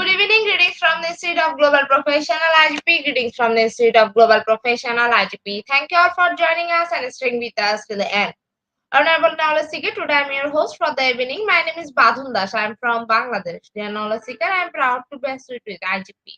Good evening, greetings from the Institute of Global Professional IGP. Greetings from the Institute of Global Professional IGP. Thank you all for joining us and staying with us till the end. Honorable Knowledge Seeker, today I am your host for the evening. My name is Badhun Das. I am from Bangladesh. Dear Knowledge Seeker, I am proud to be associated with IGP.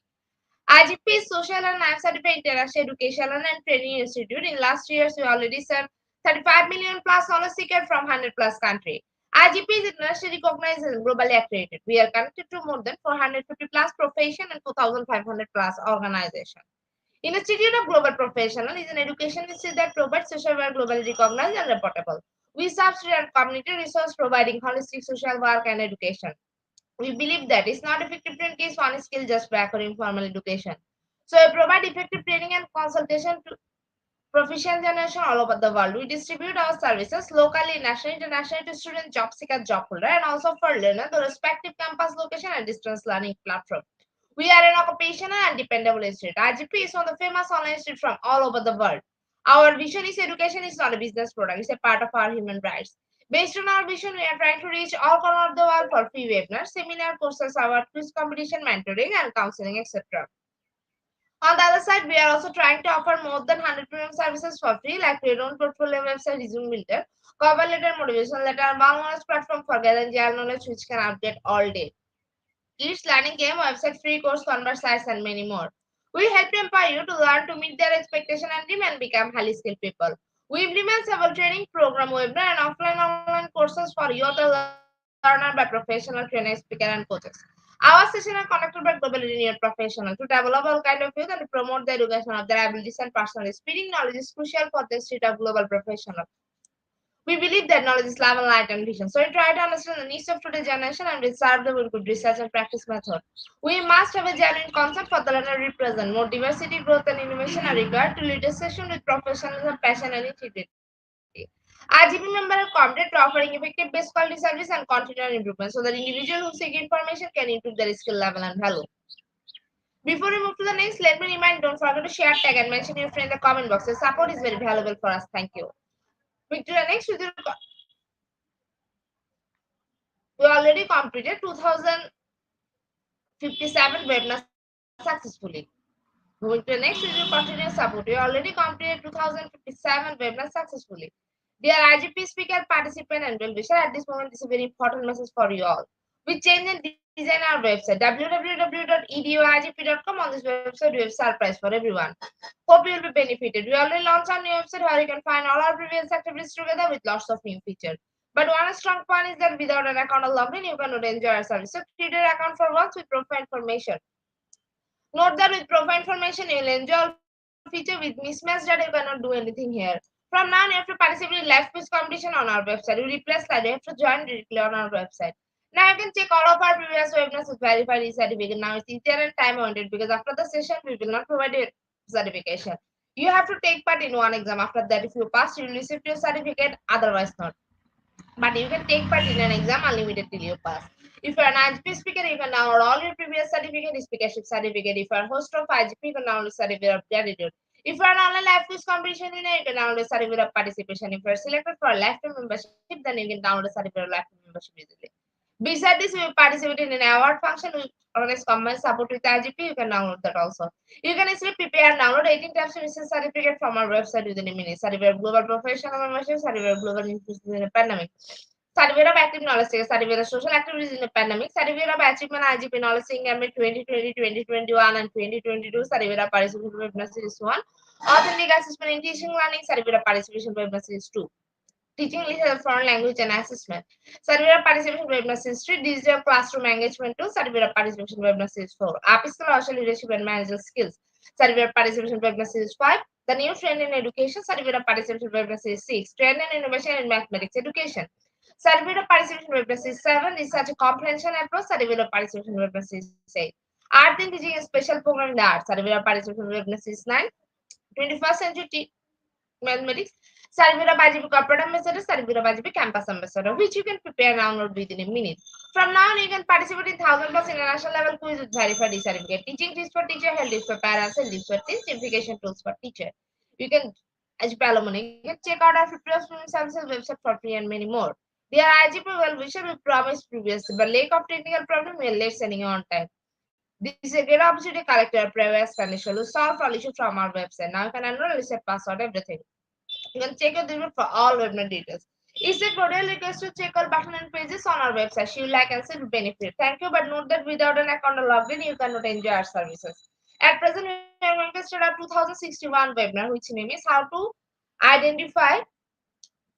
IGP is Social and Life Certified International Educational and Training Institute. In last years, we already served 35 million plus knowledge seekers from 100 plus countries. IGP is internationally recognized and globally accredited. We are connected to more than 450 plus profession and 2,500 plus organizations. Institute of Global Professional is an education institute that provides social work globally recognized and reportable. We serve student community resource providing holistic social work and education. We believe that it's not effective training is one skill just back or informal education. So we provide effective training and consultation to proficient generation all over the world. We distribute our services locally, nationally, internationally to students, job seekers, job holder, and also for learners, the respective campus location and distance learning platform. We are an occupational and dependable institute. IGP is one of the famous online institute from all over the world. Our vision is education is not a business product, it's a part of our human rights. Based on our vision, we are trying to reach all corners of the world for free webinars, seminar courses, award quiz competition, mentoring, and counseling, etc. On the other side, we are also trying to offer more than 100 premium services for free, like your own portfolio website, resume builder, cover letter, motivation letter, and one knowledge platform for gathering general knowledge, which can update all day. Kids learning game, website, free course, convert sites, and many more. We help empower you to learn to meet their expectation and dream and become highly skilled people. We implement several training program, webinar, and offline online courses for you, the learner, by professional trainers, speaker, and coaches. Our sessions are conducted by globally renowned professionals to develop all kind of youth and to promote the education of their abilities and personally. Speaking knowledge is crucial for the state of global professional. We believe that knowledge is love and light and vision. So we try to understand the needs of today's generation and we serve them with good research and practice method. We must have a genuine concept for the learner to represent. More diversity, growth, and innovation are required to lead a session with professionalism, passion, and integrity. RGP members are committed to offering effective best quality service and continual improvement so that individuals who seek information can improve their skill level and value. Before we move to the next, let me remind don't forget to share, tag, and mention your friend in the comment box. Your support is very valuable for us. Thank you. Moving to the next, we already completed 2057 webinars successfully. Moving to the next, we will continue support. We already completed 2057 webinars successfully. Dear IGP speaker, participant, and well-wisher, at this moment, this is a very important message for you all. We change and design our website www.eduigp.com. On this website, we have surprise for everyone. Hope you will be benefited. We already launched our new website where you can find all our previous activities together with lots of new features. But one strong point is that without an account or login, you cannot enjoy our service. So create your account for once with profile information. Note that with profile information, you will enjoy all feature. With mismatched data, you cannot do anything here. From now, you have to participate in live quiz competition on our website. We replace slide. You have to join directly on our website. Now you can check all of our previous webinars with verified e-certificate. Now it's easier and time oriented because after the session, we will not provide a certification. You have to take part in one exam. After that, if you pass, you will receive your certificate. Otherwise, not. But you can take part in an exam unlimited till you pass. If you're an IGP speaker, you can download all your previous certificate, speakership certificate. If you're a host of IGP, you can download certificate of gratitude. If you're an online live quiz competition winner, you can download a certificate of participation. If you're selected for a lifetime membership, then you can download a certificate of lifetime membership easily. Besides this, we will participate in an award function. We organize combined support with IGP. You can download that also. You can easily prepare and download 18 types of mission certificate from our website within a minute. Certificate of Global Professional Membership, Certificate of Global Institute in a Pandemic, Survey of active knowledge seeker, survey of social activities in the pandemic, survey of achievement IGP knowledge seeking amid 2020, 2021 and 2022, survey of participation webinar series 1, authentic assessment in teaching learning, survey of participation webinar series 2. Teaching English as a foreign language and assessment. Survey of participation webinar series 3, digital classroom engagement 2, survey of participation webinar series 4, Apiscal social leadership and managerial skills, survey of participation webinar series 5, the new trend in education, survey of participation webinar series 6, trend in innovation in mathematics education. Survey of participation webinar series 7, research comprehension approach, survey of participation webinar series 8. Art in teaching a special program in the art, survey of participation webinar series 9, 21st century mathematics, Sarvira Bajibi corporate ambassador, Sarvira Bajibi campus ambassador, which you can prepare and download within a minute. From now on, you can participate in 1,000 plus international level quiz with verified certificate. Teaching tips for teacher, health tips for parents, and tips for teens, simplification tools for teacher. You can, as Palomoni, you can check out our 50 plus premium services website for free and many more. Dear IGP well wisher, we promised previously, but lack of technical problem, we are late sending you on time. This is a great opportunity to collect your previous financial to solve all issues from our website. Now you can enroll, reset password, everything. You can check your delivery for all webinar details. It's a cordial request to check all button and pages on our website. You like and will benefit. Thank you, but note that without an account or login, you cannot enjoy our services. At present, we are going to start our 2061 webinar, which name is how to identify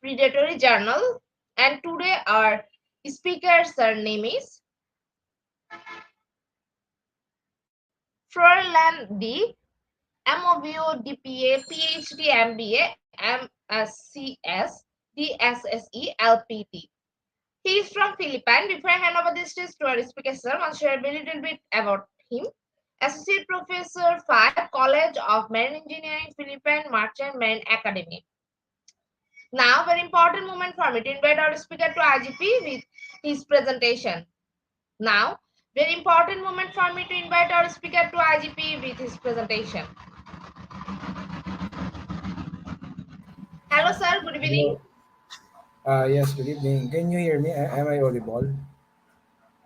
predatory journal. And today our speaker's name is Florian D. MOVO DPA PhD MBA MSCS DSSE LPT. He is from Philippines. Before I hand over this to our speaker, sir, I'll share a little bit about him. Associate Professor 5, College of Marine Engineering, Philippine Merchant Marine Academy. Now, very important moment for me to invite our speaker to IGP with his presentation. Now, very important moment for me to invite our speaker to IGP with his presentation. Hello, sir. Good evening. Hello. Yes, good evening. Can you hear me? Am I audible?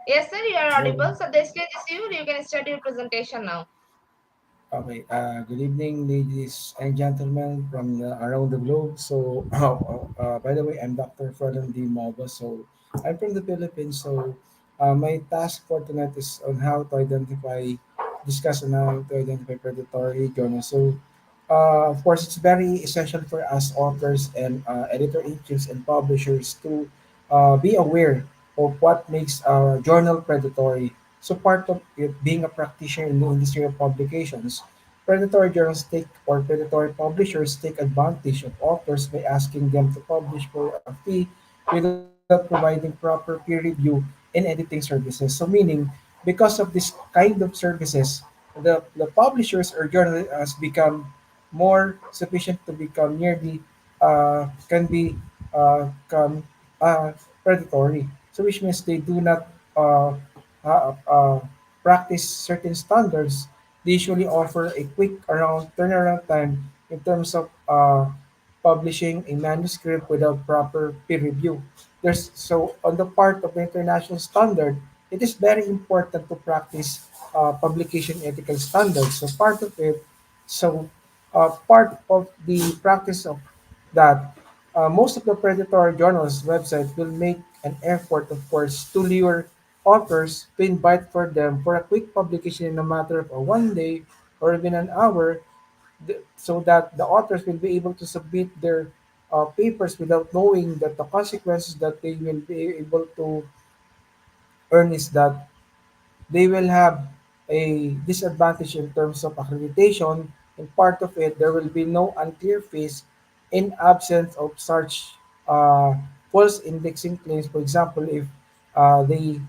Yes, sir. You are Hello. audible. So the stage is you. You can start your presentation now. Okay. Good evening, ladies and gentlemen from around the globe. So, by the way, I'm Dr. Ferdinand D. Malva. So, I'm from the Philippines. So, my task for tonight is on how to discuss on how to identify predatory journals. So, of course, it's very essential for us authors and editor-in-chiefs and publishers to be aware of what makes a journal predatory. So part of it being a practitioner in the industry of publications, predatory journals take or predatory publishers take advantage of authors by asking them to publish for a fee without providing proper peer review and editing services. So meaning because of this kind of services, the publishers or journal has become more sufficient to become nearly can be come predatory. So which means they do not uh, practice certain standards. They usually offer a quick around turnaround time in terms of publishing a manuscript without proper peer review. There's so on the part of the international standard, it is very important to practice publication ethical standards. So part of the practice of that, most of the predatory journals websites will make an effort, of course, to lure authors to invite for them for a quick publication in a matter of 1 day or even an hour, so that the authors will be able to submit their papers without knowing that the consequences that they will be able to earn is that they will have a disadvantage in terms of accreditation. And part of it, there will be no unclear fees in absence of such uh, false indexing claims. For example, if they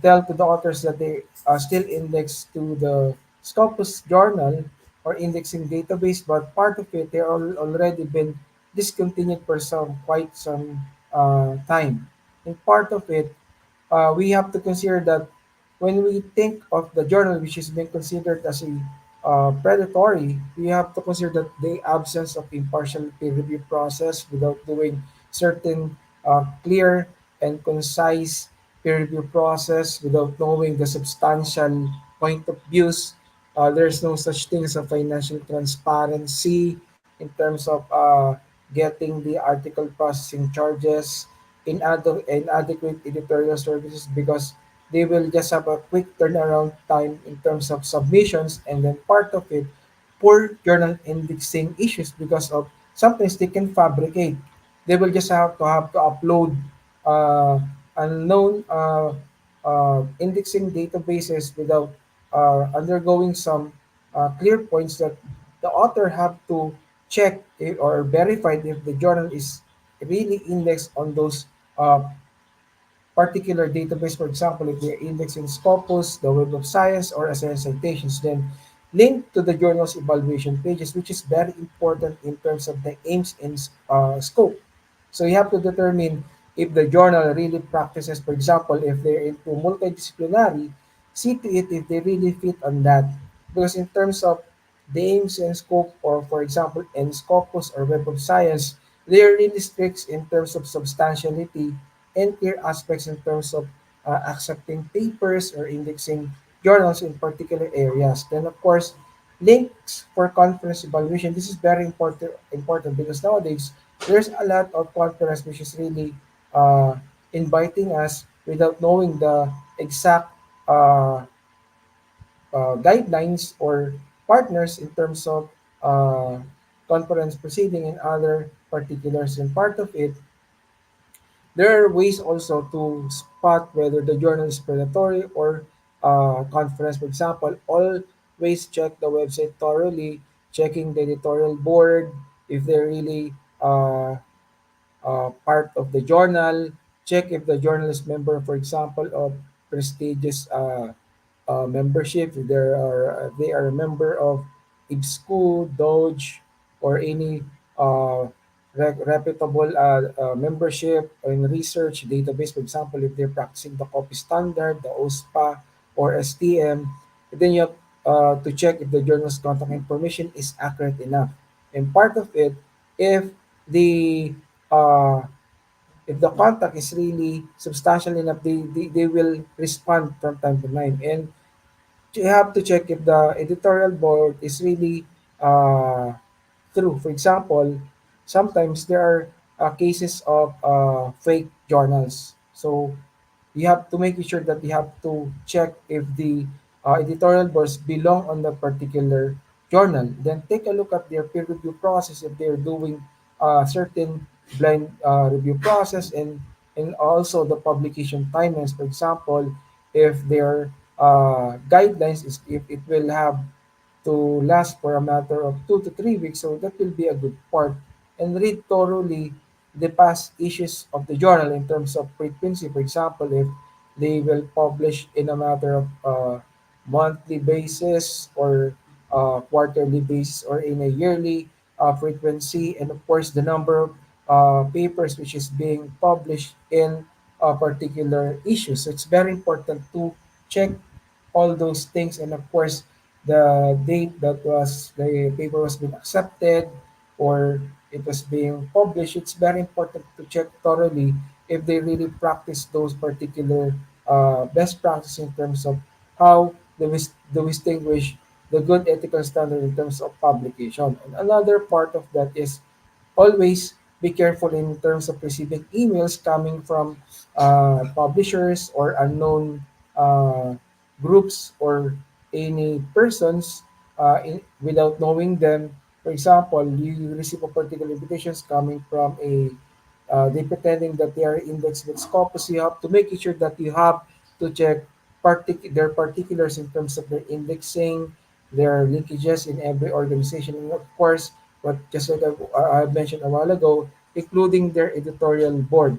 tell to the authors that they still index to the Scopus journal or indexing database, but part of it, they already been discontinued for quite some time. And part of it, we have to consider that when we think of the journal which is being considered as a predatory, we have to consider that the absence of impartial peer review process without doing certain clear and concise peer review process without knowing the substantial point of views. There's no such thing as a financial transparency in terms of getting the article processing charges. inadequate editorial services because they will just have a quick turnaround time in terms of submissions, and then part of it, poor journal indexing issues because of sometimes they can fabricate. They will just have to upload uh, unknown indexing databases without undergoing some clear points that the author have to check or verify if the journal is really indexed on those uh, particular database. For example, if they're indexed in Scopus, the Web of Science, or as citations, then link to the journal's evaluation pages, which is very important in terms of the aims and scope. So you have to determine if the journal really practices, for example, if they're into multidisciplinary, see to it if they really fit on that. Because in terms of the aims and scope, or for example, in Scopus or Web of Science, they are really strict in terms of substantiality and clear aspects in terms of accepting papers or indexing journals in particular areas. Then, of course, links for conference evaluation. This is very important because nowadays there's a lot of conference which is really uh, inviting us without knowing the exact uh, guidelines or partners in terms of uh, conference proceeding and other particulars. And part of it, there are ways also to spot whether the journal is predatory or conference. For example, always check the website thoroughly, checking the editorial board if they're really part of the journal. Check if the journal is member, for example, of prestigious membership. If they are a member of IBSCU, Doge, or any uh, reputable membership in research database. For example, if they're practicing the copy standard, the OSPA, or STM, then you have to check if the journal's contact information is accurate enough. And part of it, if the uh, if the contact is really substantial enough, they will respond from time to time. And you have to check if the editorial board is really uh, true. For example, sometimes there are cases of fake journals. So you have to make sure that you have to check if the editorial boards belong on the particular journal. Then take a look at their peer review process if they're doing certain blind review process, and also the publication timelines. For example, if their guidelines is if it will have to last for a matter of 2 to 3 weeks. So that will be a good part. And read thoroughly the past issues of the journal in terms of frequency. For example, if they will publish in a matter of monthly basis or quarterly basis or in a yearly frequency, and of course the number of papers which is being published in a particular issue. So it's very important to check all those things, and of course the date that was the paper was being accepted or it was being published. It's very important to check thoroughly if they really practice those particular best practice in terms of how they distinguish the good ethical standard in terms of publication. And another part of that is always be careful in terms of receiving emails coming from publishers or unknown uh, groups or any persons without knowing them. For example, you receive a particular invitations coming from a they pretending that they are indexed with Scopus. You have to make sure that you have to check their particulars in terms of their indexing, their linkages in every organization, and of course, what just like I mentioned a while ago, including their editorial board.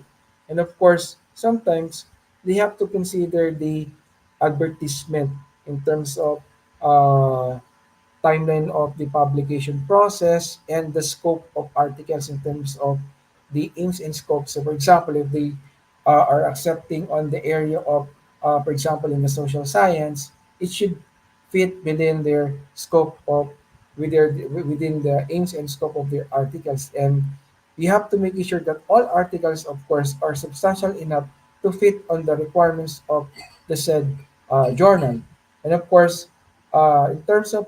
And of course, sometimes they have to consider the advertisement in terms of uh, timeline of the publication process and the scope of articles in terms of the aims and scope. So, for example, if they are accepting on the area of, for example, in the social science, it should fit within their scope of within the aims and scope of their articles. And we have to make sure that all articles, of course, are substantial enough to fit on the requirements of the said journal. And of course, in terms of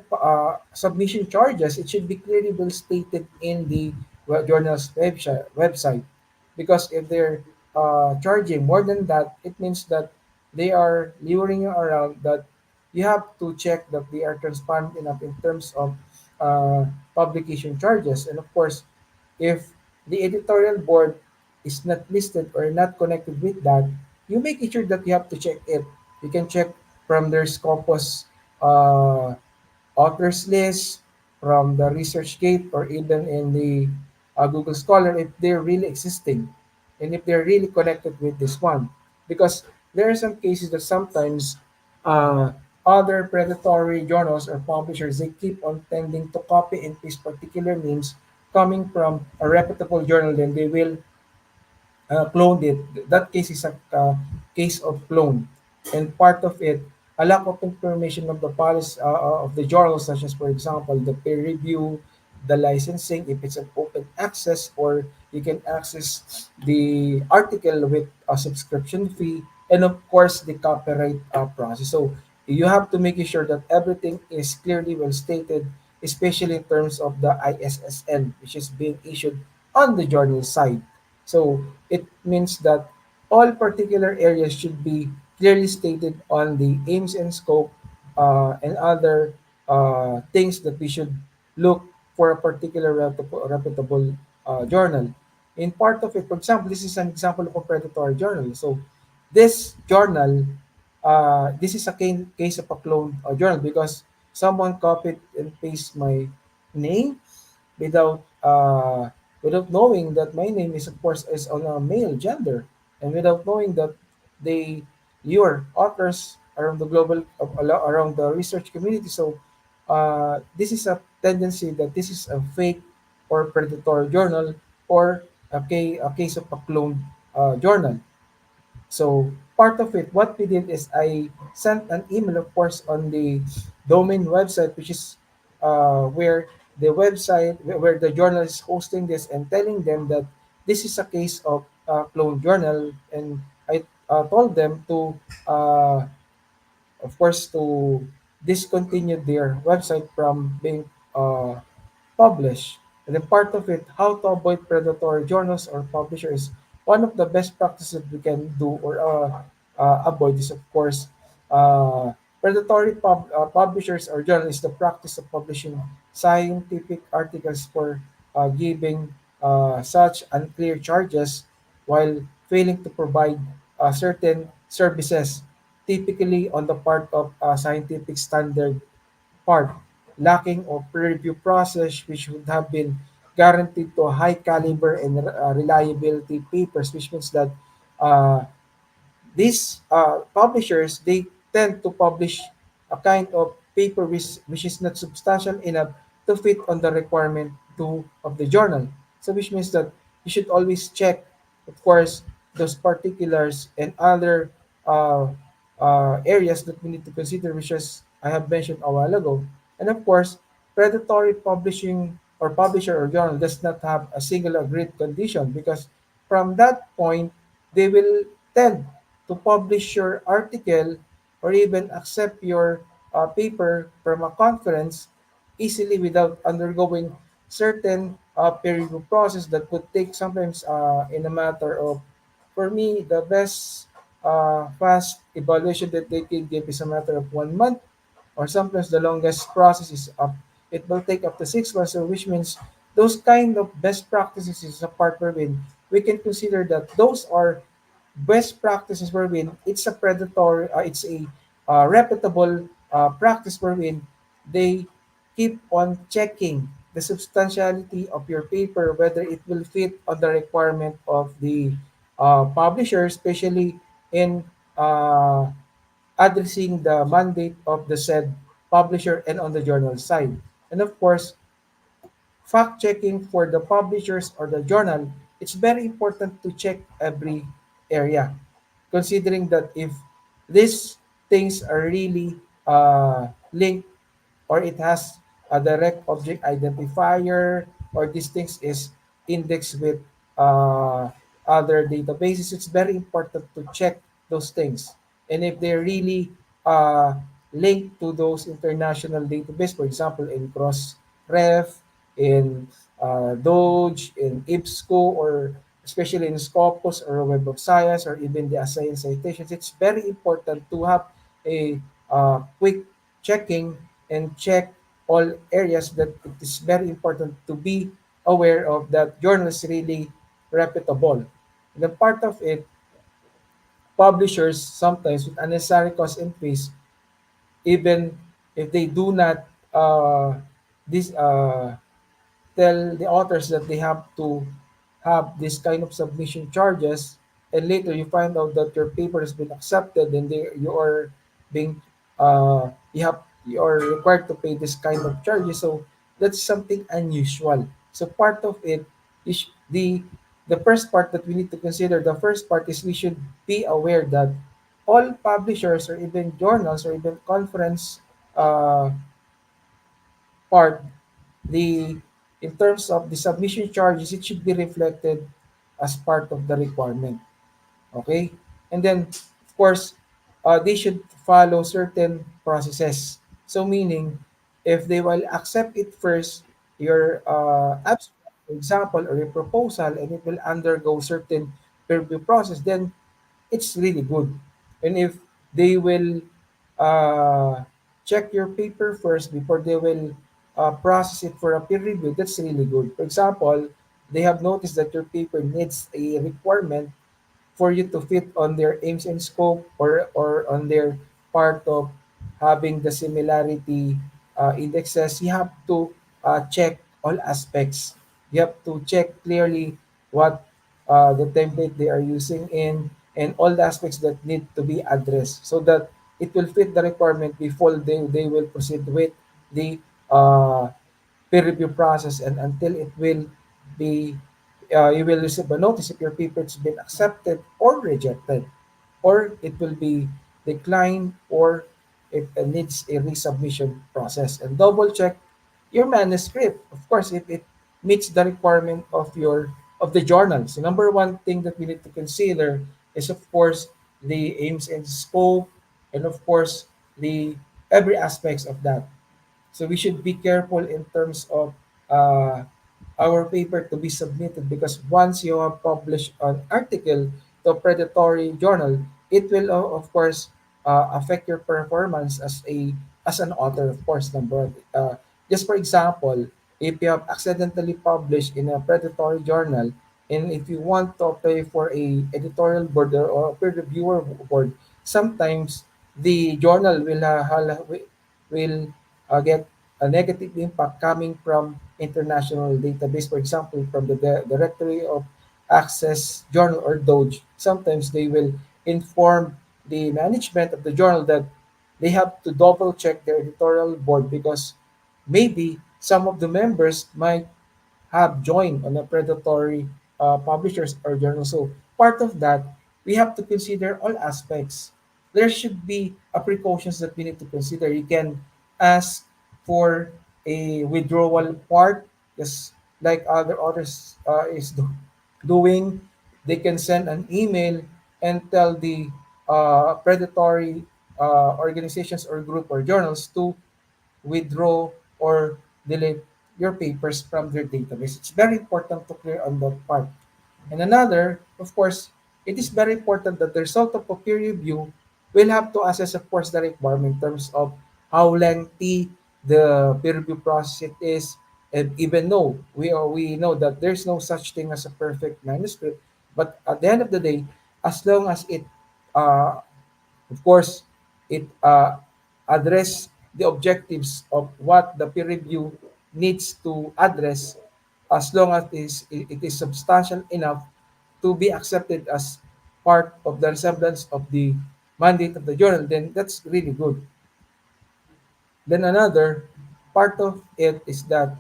submission charges, it should be clearly well stated in the journal's website. Because if they're charging more than that, it means that they are luring you around, that you have to check that they are transparent enough in terms of uh, publication charges. And of course, if the editorial board is not listed or not connected with that, you make sure that you have to check it. You can check from their Scopus uh, authors list, from the ResearchGate, or even in the Google Scholar, if they're really existing and if they're really connected with this one. Because there are some cases that sometimes uh, other predatory journals or publishers, they keep on tending to copy and paste particular names coming from a reputable journal, then they will cloned it. That case is a case of clone, and part of it, a lack of information of the policy of the journal, such as, for example, the peer review, the licensing, if it's an open access, or you can access the article with a subscription fee, and of course the copyright process. So you have to make sure that everything is clearly well stated, especially in terms of the ISSN, which is being issued on the journal side. So it means that all particular areas should be clearly stated on the aims and scope, and other things that we should look for a particular reputable journal. In part of it, for example, this is an example of a predatory journal. So this journal, this is a case of a clone journal, because someone copied and pasted my name without without knowing that my name is, of course, is on a male gender, and without knowing that they your authors around the global around the research community. So this is a tendency that this is a fake or predatory journal, or a case of a cloned journal. So part of it, what we did is I sent an email, of course, on the domain website, which is where the website where the journal is hosting this, and telling them that this is a case of clone journal, and I told them to, uh, of course, to discontinue their website from being uh, publish. And then part of it, how to avoid predatory journals or publishers. One of the best practices we can do, or avoid, is, of course, predatory publishers or journals is the practice of publishing scientific articles for giving such unclear charges, while failing to provide certain services, typically on the part of scientific standard part, lacking of peer review process, which would have been guaranteed to high caliber and reliability papers, which means that uh, these publishers, they tend to publish a kind of paper which is not substantial enough to fit on the requirement of the journal. So which means that you should always check, of course, those particulars and other uh, areas that we need to consider, which, as I have mentioned a while ago. And of course, predatory publishing or publisher or journal does not have a single agreed condition, because from that point, they will tend to publish your article or even accept your paper from a conference easily without undergoing certain peer review process that would take sometimes in a matter of, for me, the best fast evaluation that they can give is a matter of 1 month, or sometimes the longest process is up. It will take up to 6 months, so which means those kind of best practices is a part wherein we can consider that those are best practices wherein it's a predatory, it's a reputable practice wherein they keep on checking the substantiality of your paper, whether it will fit on the requirement of the publisher, especially in uh, addressing the mandate of the said publisher and on the journal side. And of course, fact checking for the publishers or the journal, it's very important to check every area, considering that if these things are really linked, or it has a direct object identifier, or these things is indexed with uh, other databases, it's very important to check those things. And if they're really uh, linked to those international databases, for example, in Crossref, in Doge, in IBSCO, or especially in Scopus or Web of Science or even the assigned citations, it's very important to have a quick checking and check all areas that it is very important to be aware of that journal is really reputable. And then part of it, publishers sometimes with unnecessary cost increase, even if they do not uh, this tell the authors that they have to have this kind of submission charges, and later you find out that your paper has been accepted and you are being you are required to pay this kind of charges. So that's something unusual. So part of it is the first part that we need to consider. The first part is we should be aware that all publishers or even journals or even conference uh, part, the in terms of the submission charges, it should be reflected as part of the requirement. Okay, and then of course, they should follow certain processes. So meaning, if they will accept it first, your abstract, for example, or your proposal, and it will undergo certain peer review process, then it's really good. And if they will uh, check your paper first before they will process it for a peer review, that's really good. For example, they have noticed that your paper needs a requirement for you to fit on their aims and scope, or on their part of having the similarity indexes. You have to check all aspects. You have to check clearly what the template they are using in, and all the aspects that need to be addressed so that it will fit the requirement before they will proceed with the uh, peer review process, and until it will be you will receive a notice if your paper has been accepted or rejected, or it will be declined, or it needs a resubmission process. And double check your manuscript, of course, if it meets the requirement of your of the journal. So number one thing that we need to consider is, of course, the aims and scope, and of course the every aspects of that. So we should be careful in terms of uh, our paper to be submitted, because once you have published an article to a predatory journal, it will of course affect your performance as an author. Of course, number one. Just for example, if you have accidentally published in a predatory journal, and if you want to apply for a editorial board or a peer reviewer board, sometimes the journal will get a negative impact coming from international database. For example, from the Directory of Access Journal or DOJ. Sometimes they will inform the management of the journal that they have to double check their editorial board, because maybe some of the members might have joined on a predatory publishers or journals. So part of that, we have to consider all aspects. There should be a precautions that we need to consider. You can ask for a withdrawal part, just like other others doing. They can send an email and tell the predatory organizations or group or journals to withdraw or delete your papers from their database. It's very important to clear on that part. And another, of course, it is very important that the result of a peer review will have to assess, of course, the requirement in terms of how lengthy the peer review process it is. And even though we know that there's no such thing as a perfect manuscript, but at the end of the day, as long as it uh, of course, it address the objectives of what the peer review needs to address, as long as it is substantial enough to be accepted as part of the resemblance of the mandate of the journal, then that's really good. Then another part of it is that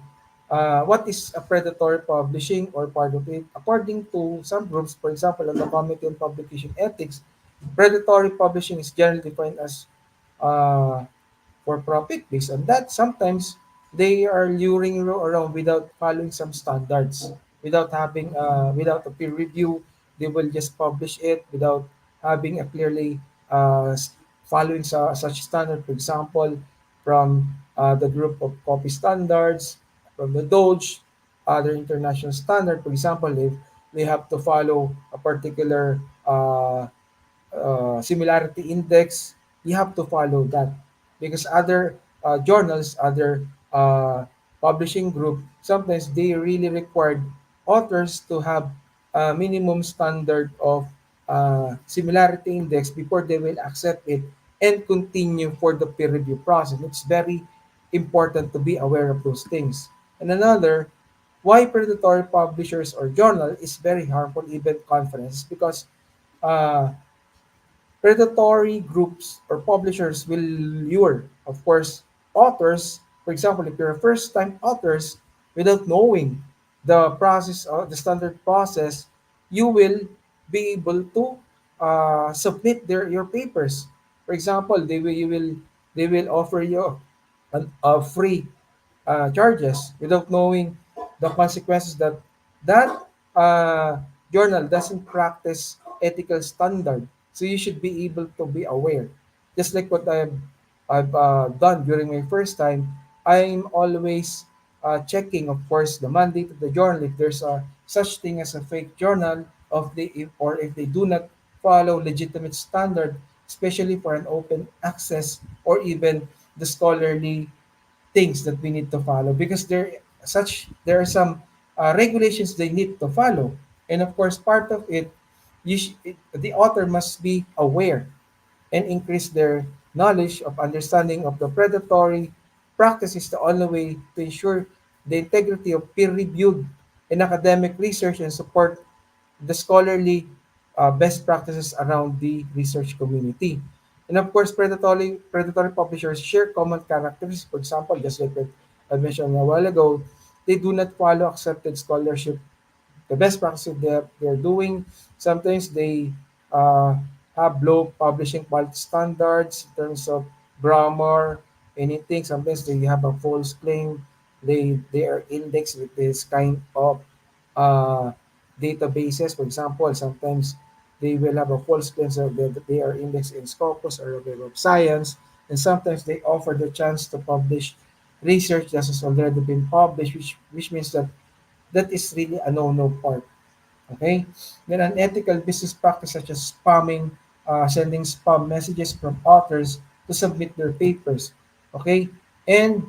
what is a predatory publishing or part of it? According to some groups, for example, on the Committee on Publication Ethics, predatory publishing is generally defined as uh, for profit. Based on that, sometimes they are luring you around without following some standards, without a peer review. They will just publish it without having a clearly following such standard. For example, from the group of copy standards, from the Doge, other international standard. For example, if they have to follow a particular similarity index. You have to follow that because other journals, other publishing group, sometimes they really required authors to have a minimum standard of similarity index before they will accept it and continue for the peer review process. It's very important to be aware of those things. And another, why predatory publishers or journal is very harmful, even conferences, because uh, predatory groups or publishers will lure, of course, authors. For example, if you're a first-time authors, without knowing the process or the standard process, you will be able to submit your papers. For example, they will offer you a free charges without knowing the consequences that that journal doesn't practice ethical standard. So you should be able to be aware. Just like what I've done during my first time, I'm always checking, of course, the mandate of the journal. If there's a such thing as a fake journal, of the if, or if they do not follow legitimate standard, especially for an open access or even the scholarly things that we need to follow because there are some regulations they need to follow, and of course part of it, the author must be aware and increase their knowledge of understanding of the predatory practice is the only way to ensure the integrity of peer-reviewed and academic research and support the scholarly best practices around the research community. And of course, predatory publishers share common characteristics. For example, just like what I mentioned a while ago, they do not follow accepted scholarship the best practices they're doing. Sometimes they uh, have low publishing quality standards in terms of grammar, anything. Sometimes they have a false claim. They are indexed with this kind of uh, databases. For example, sometimes they will have a false claim that they are indexed in Scopus or Web of Science, and sometimes they offer the chance to publish research that has already been published, which means that that is really a no-no part. Okay? Then unethical business practice such as spamming, sending spam messages from authors to submit their papers. Okay? And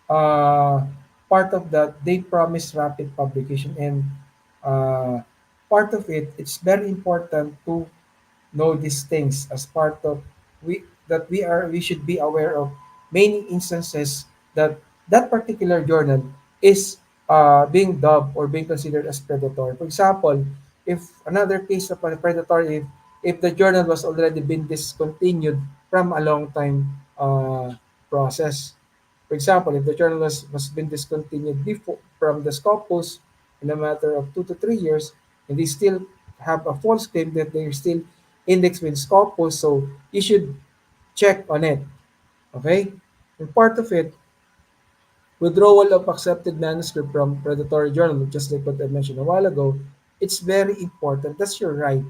uh, part of that, they promise rapid publication. And uh, part of it, it's very important to know these things as part of we should be aware of many instances that that particular journal is being dubbed or being considered as predatory. For example, if another case of a predatory, if the journal was already been discontinued from a long time process. For example, if the journal was been discontinued before from the Scopus in a matter of 2 to 3 years, and they still have a false claim that they're still indexed with Scopus, so you should check on it. Okay? And part of it, withdrawal of accepted manuscript from predatory journal, just like what I mentioned a while ago, it's very important. That's your right.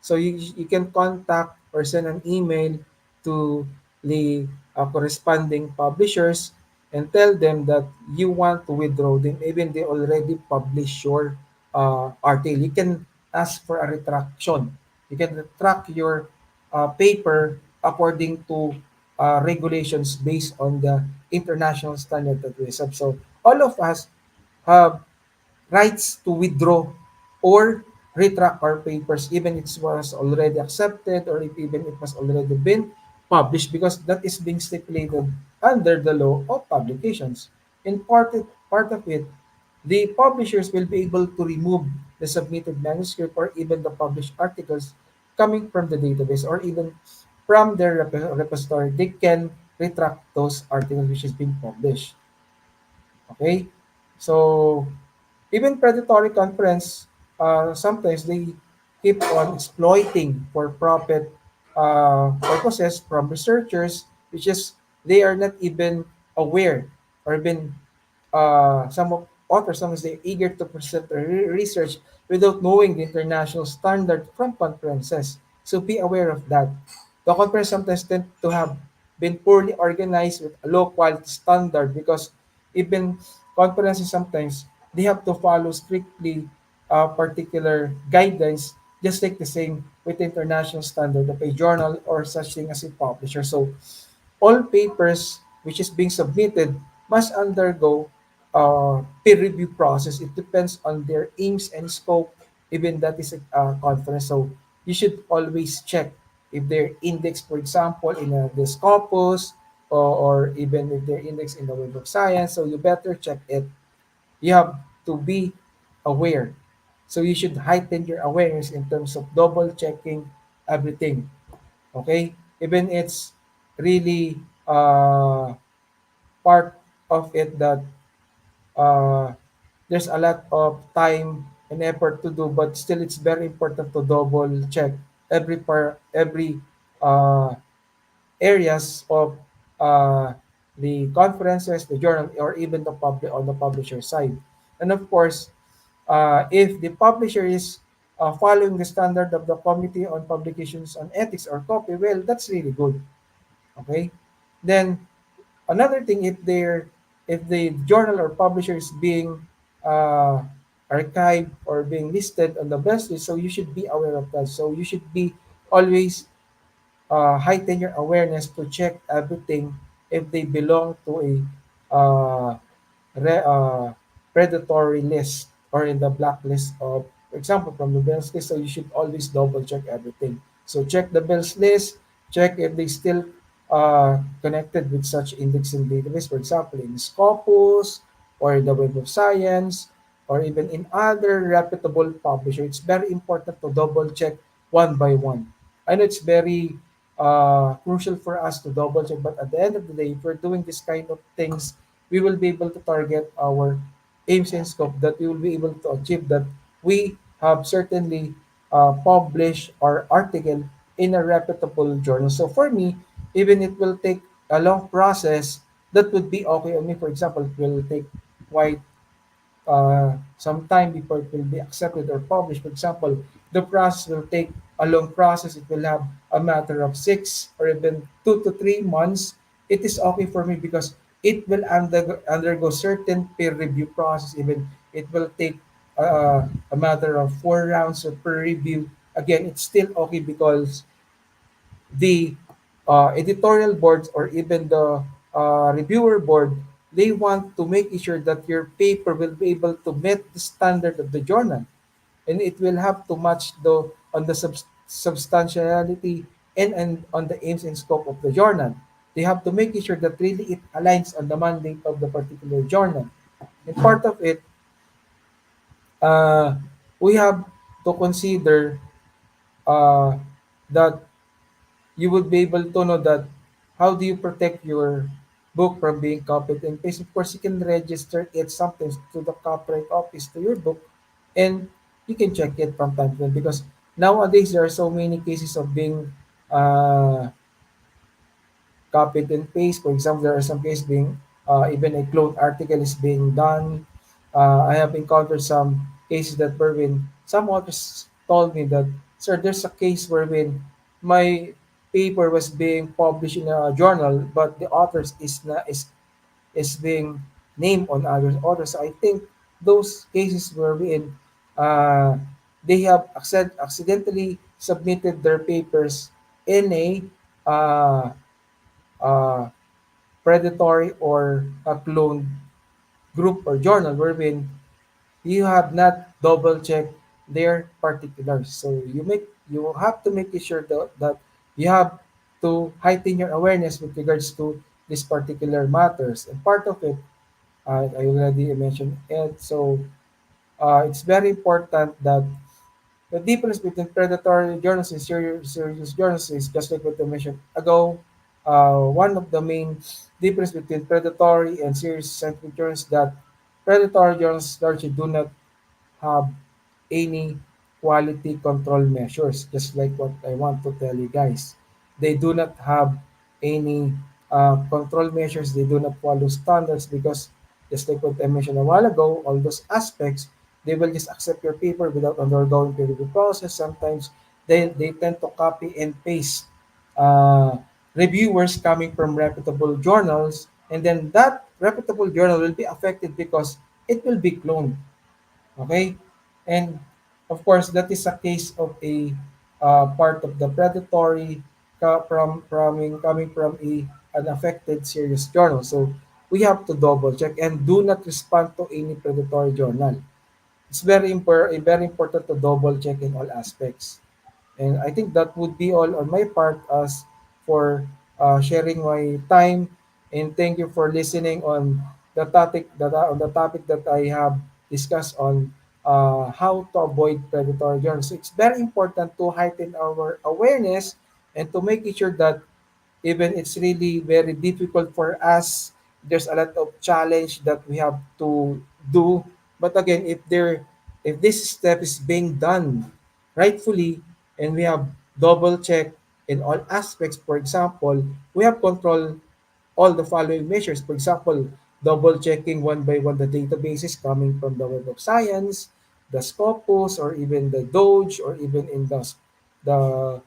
So you can contact or send an email to the corresponding publishers and tell them that you want to withdraw them, even they already publish your article. You can ask for a retraction. You can retract your paper according to regulations based on the international standard that we have. So all of us have rights to withdraw or retract our papers even it was already accepted or if even it was already been published because that is being stipulated under the law of publications. In part of it, the publishers will be able to remove the submitted manuscript or even the published articles coming from the database or even from their repository. They can retract those articles which is being published. Okay? So even predatory conference, sometimes they keep on exploiting for profit purposes from researchers, which is they are not even aware or even some of authors, sometimes they're eager to present their research without knowing the international standard from conferences. So be aware of that. The conference sometimes tend to have been poorly organized with a low quality standard because even conferences sometimes they have to follow strictly particular guidelines, just like the same with the international standard of a journal or such thing as a publisher. So all papers which is being submitted must undergo peer review process. It depends on their aims and scope, even that is a conference. So you should always check if they're indexed, for example, in the Scopus, or even if they're indexed in the Web of Science. So you better check it. You have to be aware. So you should heighten your awareness in terms of double checking everything. Okay? Even it's really part of it that uh, there's a lot of time and effort to do, but still it's very important to double check every uh, areas of uh, the conferences, the journal, or even the public on the publisher side. And of course, if the publisher is following the standard of the Committee on Publications on Ethics or copy, well, that's really good. Okay. Then another thing, if the journal or publisher is being uh, archived or being listed on the best list, so you should be aware of that. So you should be always heighten your awareness to check everything if they belong to a re- uh, predatory list or in the blacklist of, for example, from the bills list. So you should always double check everything. So check the bills list, check if they still connected with such indexing database, for example, in Scopus or the Web of Science or even in other reputable publisher. It's very important to double check one by one. I know it's very crucial for us to double check, but at the end of the day, if we're doing this kind of things, we will be able to target our aims and scope, that we will be able to achieve that we have certainly published our article in a reputable journal. So for me, even it will take a long process, that would be okay on me. For example, it will take quite some time before it will be accepted or published. For example, the process will take a long process. It will have a matter of 6 or even 2 to 3 months. It is okay for me because it will undergo certain peer review process. Even it will take a matter of 4 rounds of peer review. Again, it's still okay because the editorial boards or even the reviewer board, they want to make sure that your paper will be able to meet the standard of the journal, and it will have to match the on the substantiality and on the aims and scope of the journal. They have to make sure that really it aligns on the mandate of the particular journal. And part of it, uh, we have to consider uh, that you would be able to know that how do you protect your book from being copied and pasted. Of course, you can register it sometimes to the copyright office to your book, and you can check it from time to time because nowadays there are so many cases of being uh, copy and paste. For example, there are some cases being even a clone article is being done. I have encountered some cases that wherein some authors told me that, sir, there's a case wherein my paper was being published in a journal, but the authors is being named on other authors. I think those cases wherein uh, they have accidentally submitted their papers in a uh, uh, predatory or a clone group or journal wherein you have not double checked their particulars. So you have to make sure that you have to heighten your awareness with regards to these particular matters. And part of it, I already mentioned it. So it's very important that the difference between predatory journals and serious journals is just like what I mentioned ago. One of the main difference between predatory and serious scientific journals that predatory journals largely do not have any quality control measures, just like what I want to tell you guys. They do not have any control measures. They do not follow standards because, just like what I mentioned a while ago, all those aspects, they will just accept your paper without undergoing peer review process. Sometimes they tend to copy and paste uh, reviewers coming from reputable journals, and then that reputable journal will be affected because it will be cloned. Okay? And of course, that is a case of a part of the predatory coming from a an affected serious journal. So we have to double check and do not respond to any predatory journal. It's very important to double check in all aspects. And I think that would be all on my part as for sharing my time. And thank you for listening on the topic that I have discussed on how to avoid predatory journals. So it's very important to heighten our awareness and to make sure that even it's really very difficult for us, there's a lot of challenge that we have to do. But again, if this step is being done rightfully and we have double check in all aspects, for example, we have control all the following measures. For example, double checking one by one the databases coming from the Web of Science, the Scopus, or even the Doge, or even in the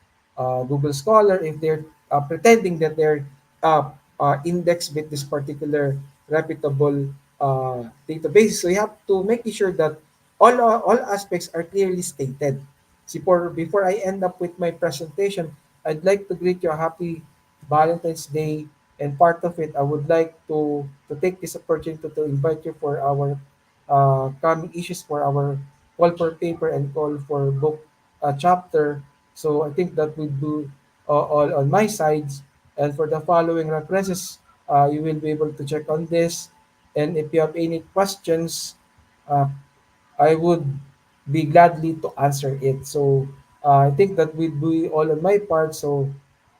Google Scholar, if they're pretending that they're indexed with this particular reputable database. So you have to make sure that all aspects are clearly stated. See, before I end up with my presentation, I'd like to greet you a happy Valentine's Day. And part of it, I would like to take this opportunity to invite you for our coming issues for our call for paper and call for book chapter. So I think that would do all on my sides. And for the following references, you will be able to check on this. And if you have any questions, uh, I would be gladly to answer it. So I think that will be all on my part. So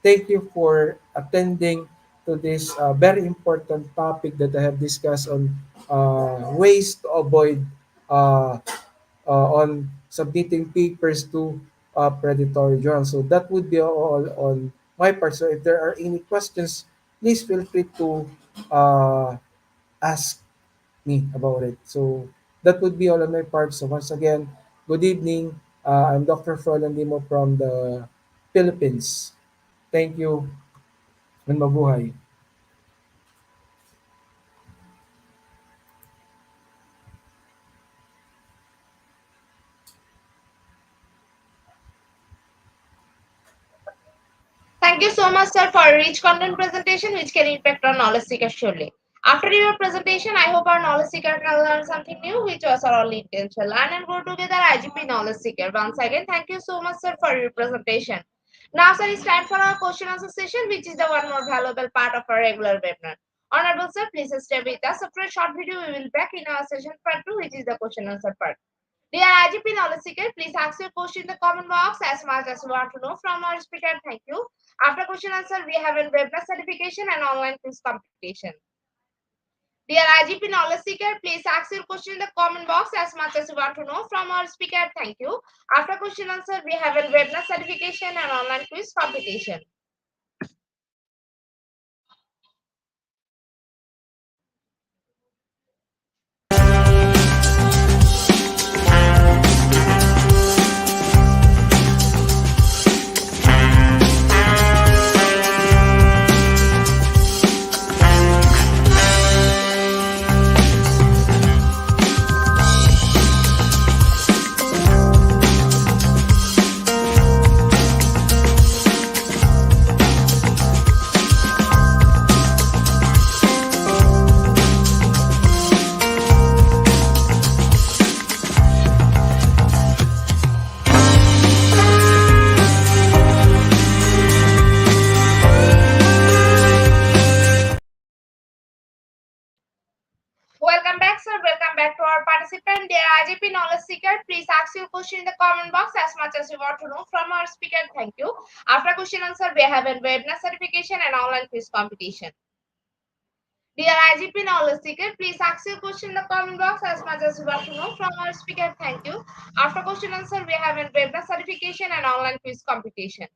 thank you for attending to this very important topic that I have discussed on ways to avoid uh, on submitting papers to predatory journals. So that would be all on my part. So if there are any questions, please feel free to uh, ask me about it. So that would be all on my part. So once again, good evening. I'm Dr. Froland Limo from the Philippines. Thank you and mabuhay. Thank you so much, sir, for a rich content presentation which can impact our knowledge seekers surely. After your presentation, I hope our knowledge seeker can learn something new, which was our only intention. Learn and grow together, IGP knowledge seeker. Once again, thank you so much, sir, for your presentation. Now, sir, it's time for our question answer session, which is the one more valuable part of our regular webinar. Honorable sir, please stay with us. After a short video, we will back in our session part 2, which is the question answer part. Dear IGP knowledge seeker, please ask your question in the comment box as much as you want to know from our speaker. Thank you. After question answer, we have a webinar certification and online quiz competition. Dear IGP knowledge seeker, please ask your question in the comment box as much as you want to know from our speaker. Thank you. After question answer, we have a webinar certification and online quiz competition. Welcome back, sir. Welcome back to our participant. Dear IGP knowledge seeker, please ask your question in the comment box as much as you want to know from our speaker. Thank you. After question answer, we have a webinar certification and online quiz competition. Dear IGP knowledge seeker, please ask your question in the comment box as much as you want to know from our speaker. Thank you. After question answer, we have a webinar certification and online quiz competition.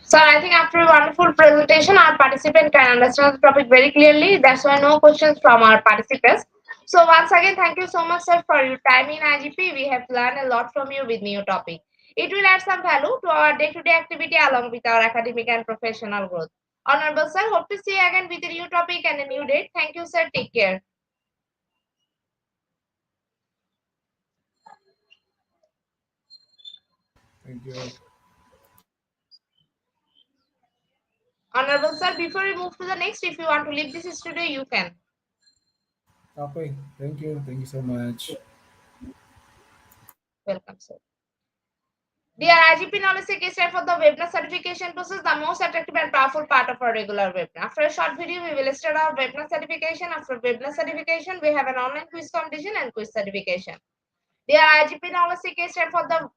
So I think after a wonderful presentation, our participant can understand the topic very clearly. That's why no questions from our participants. So once again, thank you so much, sir, for your time in IGP. We have learned a lot from you with new topic. It will add some value to our day-to-day activity along with our academic and professional growth. Honorable sir, hope to see you again with a new topic and a new date. Thank you, sir. Take care. Thank you. Honorable sir, before we move to the next, if you want to leave this studio, you can. Okay, thank you. Thank you so much. Welcome, sir. Dear IGP knowledge seeking stand for the webinar certification process, the most attractive and powerful part of our regular webinar. After a short video, we will start our webinar certification. After webinar certification, we have an online quiz competition and quiz certification. Dear IGP knowledge seeking stand for the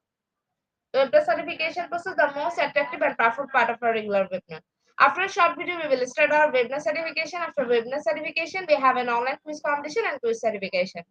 webinar certification process, the most attractive and powerful part of our regular webinar. After a short video, we will start our webinar certification. After webinar certification, we have an online quiz competition and quiz certification.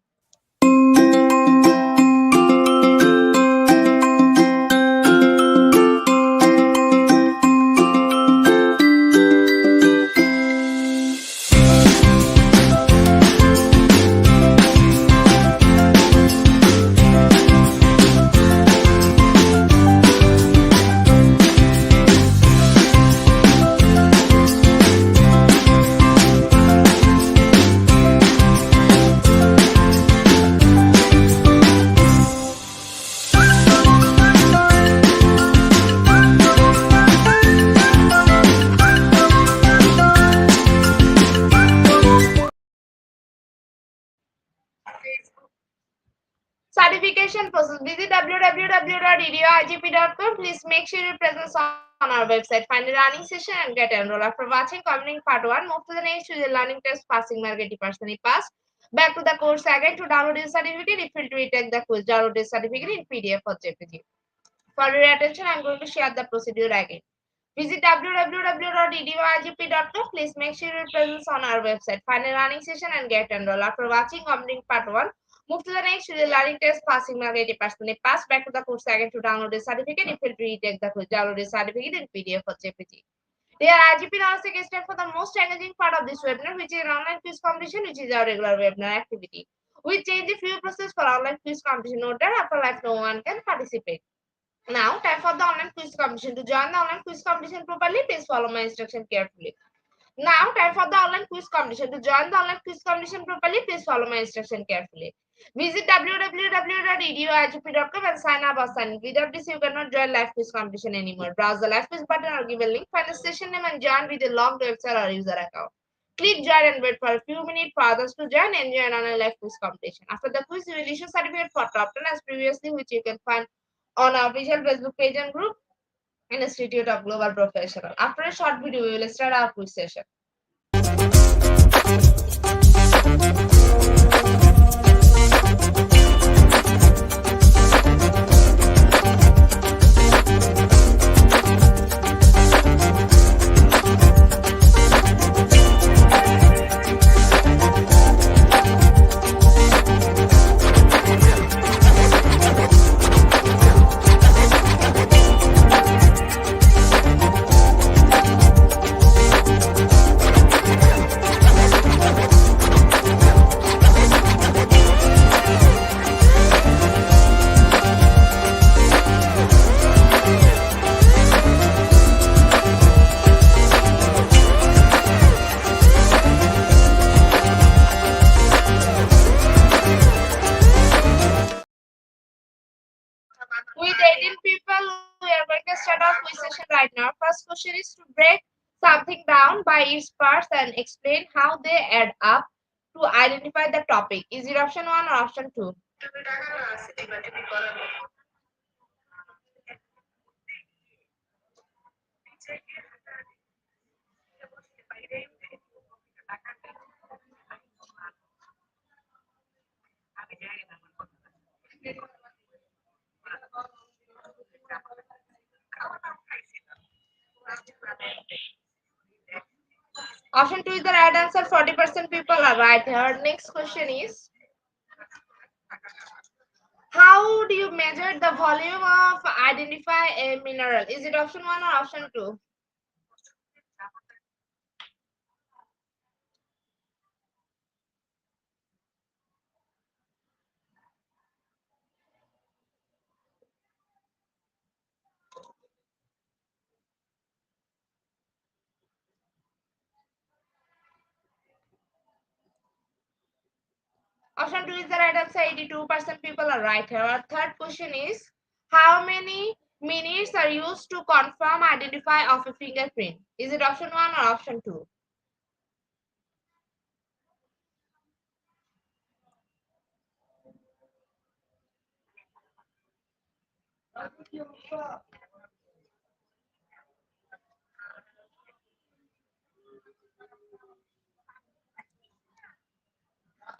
Certification process. Visit www.edioigp.com. Please make sure your presence on our website. Find a learning session and get enrolled. After watching covering part 1, move to the next with the learning test passing mark 80% pass. Back to the course again to download your certificate. If you retake the quiz, download your certificate in PDF or JPG. For your attention, I am going to share the procedure again. Visit www.edioigp.com. Please make sure your presence on our website. Find a learning session and get enrolled. After watching completing part 1, move to the next to the learning test passing mark 80% pass. Back to the course again to download the certificate. If you retake the quiz, download the certificate in PDF or JPG. They are IGP Knowledge step for the most engaging part of this webinar, which is an online quiz competition, which is our regular webinar activity. We change the few process for online quiz competition. Note that after life, no one can participate. Now, time for the online quiz competition. To join the online quiz competition properly, please follow my instruction carefully. Now, time for the online quiz competition. To join the online quiz competition properly, please follow my instruction carefully. Visit www.edioigp.com and sign up or sign in. Without this, you cannot join live quiz competition anymore. Browse the live quiz button or give a link, find a session name and join with a logged website or user account. Click join and wait for a few minutes for others to join and join on a live quiz competition. After the quiz, you will issue certificate for top 10 as previously, which you can find on our official Facebook page and group in Institute of Global Professional. After a short video, we will start our quiz session. With 18 people, we are going to start our quiz session right now. First question is to break something down by its parts and explain how they add up to identify the topic. Is it option 1 or option 2? Option 2 is the right answer. 40% people are right here. Next question is, how do you measure the volume of identify a mineral? Is it option 1 or option 2? Option 2 is the right answer. 82% people are right here. Our third question is, how many minutes are used to confirm identify of a fingerprint? Is it option 1 or option 2?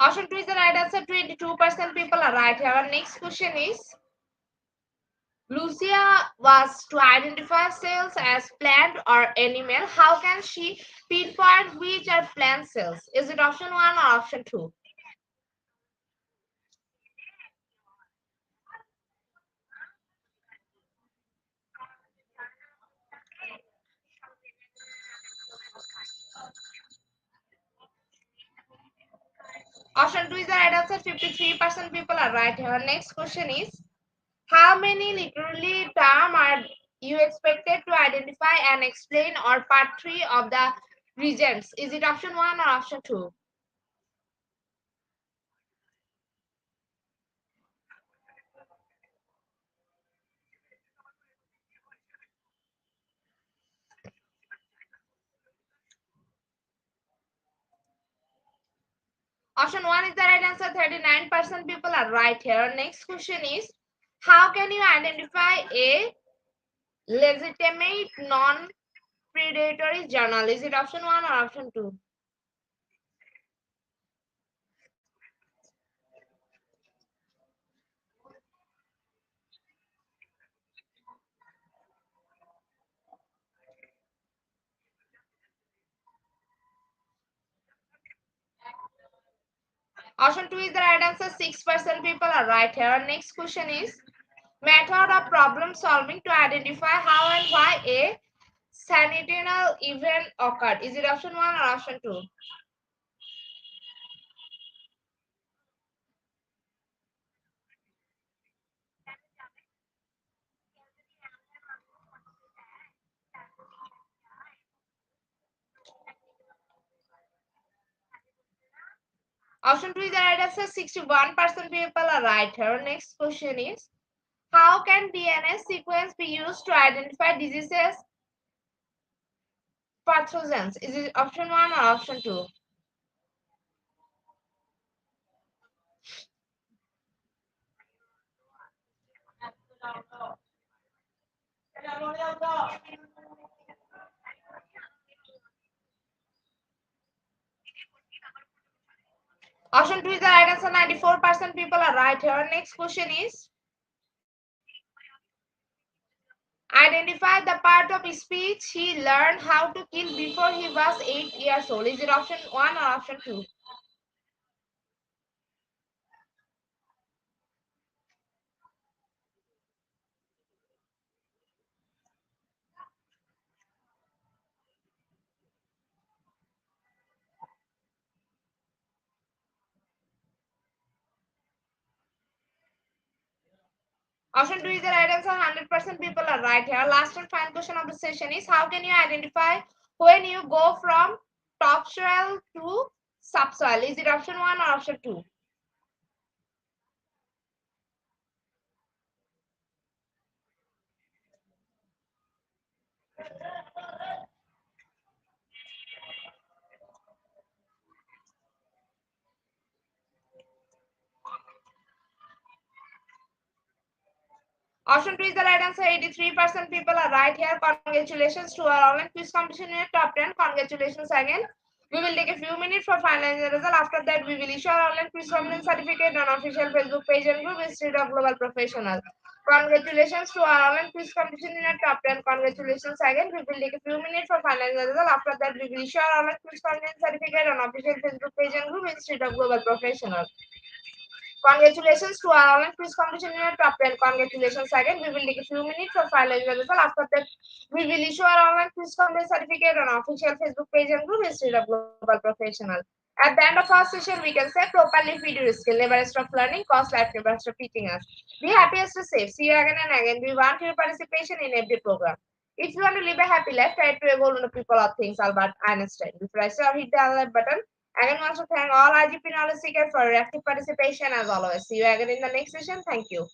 Option 2 is the right answer. 22% people are right here. Our next question is, Lucia was to identify cells as plant or animal. How can she pinpoint which are plant cells? Is it option 1 or option 2? Option 2 is the right answer. 53% people are right here. Next question is, how many literally term are you expected to identify and explain or part 3 of the regions? Is it option 1 or option 2? Option 1 is the right answer. 39% people are right here. Next question is, how can you identify a legitimate non-predatory journal? Is it option 1 or option 2? Option 2 is the right answer. 6% people are right here. Next question is, method of problem solving to identify how and why a sentinel event occurred. Is it option 1 or option 2? Option 2 is the right answer. 61% people are right here. Next question is, how can DNA sequence be used to identify diseases pathogens? Is it option 1 or option 2? Option 2 is the right answer. 94% people are right here. Next question is, identify the part of speech he learned how to kill before he was 8 years old. Is it option 1 or option 2? Option 2 is the right answer. 100% people are right here. Last and final question of the session is, how can you identify when you go from topsoil to subsoil? Is it option 1 or option 2? Option 2 is the right answer. 83% people are right here. Congratulations to our online quiz competition in top 10. Congratulations again. We will take a few minutes for finalizing the result. After that, we will issue our online quiz competition certificate on official Facebook page and group Institute of Global Professionals. Congratulations to our online quiz competition in top 10. Congratulations again. We will take a few minutes for finalizing the result. After that, we will issue our online quiz competition certificate on official Facebook page and group Institute of Global Professionals. Congratulations to our online quiz competition in top 10. Congratulations again. We will take a few minutes for finalizing the result. After that, we will issue our online quiz competition certificate on official Facebook page and group Institute of Global Professional. At the end of our session, we can say properly feed your skill. Never stop learning, cause life never stop teaching us. Be happy as to save. See you again and again. We want your participation in every program. If you want to live a happy life, try to evolve into people or things. Albert Einstein. Before I start, hit the like button Again, want to thank all IGP knowledge seekers for your active participation as always. See you again in the next session. Thank you.